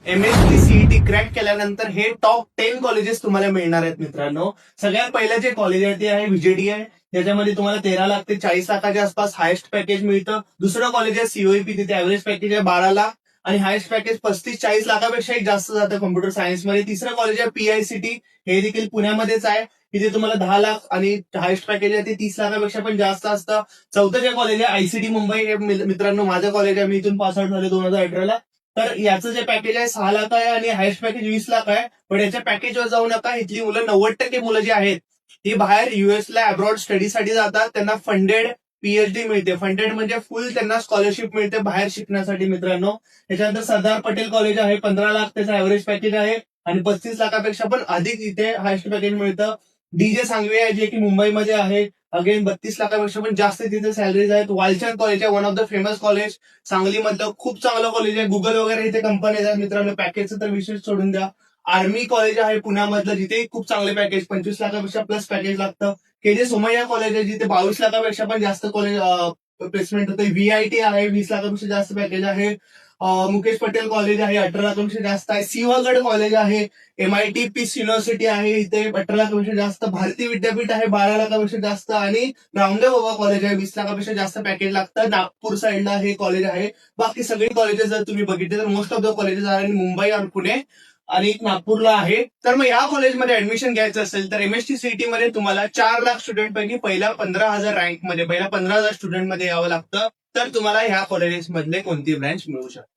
MSc CET crack केल्यानंतर हे top 10 colleges तुम्हाला मिळणार आहेत मित्रांनो. सगळ्यात पहिलं जे कॉलेज आहे ते आहे VJT आहे. त्याच्यामध्ये तुम्हाला 13 लाख ते 40 लाखाच्या आसपास हायेस्ट पॅकेज मिळतं. दुसरं कॉलेज आहे COEP, तिथे ऍव्हरेज पॅकेज आहे 12 लाख आणि हायेस्ट पॅकेज 35-40 लाखापेक्षाही जास्त जातं कम्प्युटर सायन्समध्ये. तिसरं कॉलेज आहे PICT, हे देखील पुण्यामध्येच आहे. तिथे तुम्हाला 10 लाख आणि हायेस्ट पॅकेज आहे ते 30 लाखापेक्षा पण जास्त असतं. चौथं जे कॉलेज आहे ICT मुंबई, हे मित्रांनो माझं कॉलेज आहे. मी इथून पास आउट झाले 2018ला. तर याचं जे पॅकेज आहे 6 लाख आहे आणि हायेस्ट पॅकेज 20 लाख आहे. पण याच्या पॅकेजवर जाऊ नका. इथली मुलं 90% मुलं जी आहेत ती बाहेर युएसला अब्रॉड स्टडीसाठी जातात. त्यांना फंडेड PhD मिळते. फंडेड म्हणजे फुल त्यांना स्कॉलरशिप मिळते बाहेर शिकण्यासाठी मित्रांनो. त्याच्यानंतर सरदार पटेल कॉलेज आहे, 15 लाख त्याचं ऍव्हरेज पॅकेज आहे आणि 35 लाखापेक्षा पण अधिक इथे हायेस्ट पॅकेज मिळतं. DJ सांगवी आहे जे की मुंबईमध्ये आहे. अगेन 32 लाखापेक्षा पण जास्त तिथे सॅलरीज आहेत. वालचंद कॉलेज आहे, one of the famous college, सांगलीमधलं खूप चांगलं कॉलेज आहे. गुगल वगैरे इथे कंपनीज आहेत मित्रांनो. पॅकेजचं तर विशेष सोडून द्या. आर्मी कॉलेज आहे पुण्यामधलं, जिथे खूप चांगले पॅकेज, 25 लाखापेक्षा प्लस पॅकेज लागतं. KJ सोमय्या कॉलेज आहे, जिथे 22 लाखापेक्षा पण जास्त कॉलेज प्लेसमेंट होते. VIT आहे, 20 लाखापेक्षा जास्त पॅकेज आहे. मुकेश पटेल कॉलेज आहे, 18 लाखापेक्षा जास्त आहे. सिंहगड कॉलेज आहे, MIT पीस युनिव्हर्सिटी आहे, इथे 18 लाखापेक्षा जास्त. भारती विद्यापीठ आहे, 12 लाखापेक्षा जास्त आणि रामदेव बाबा कॉलेज आहे, 20 लाखापेक्षा जास्त पॅकेज लागतं. नागपूर साईडला हे कॉलेज आहे. बाकी सगळी कॉलेजेस जर तुम्ही बघितले तर मोस्ट ऑफ द कॉलेजेस आहे मुंबई आणि पुणे आणि एक नागपूरला आहे. तर मग या कॉलेजमध्ये ऍडमिशन घ्यायचं असेल तर MSc CET मध्ये तुम्हाला 4 लाख स्टुडंट पैकी पहिल्या 15,000 रँकमध्ये, पहिल्या 15,000 स्टुडंट मध्ये यावं लागतं. तर तुम्हाला ह्या कॉलेजेस मधले कोणती ब्रँच मिळू शकते.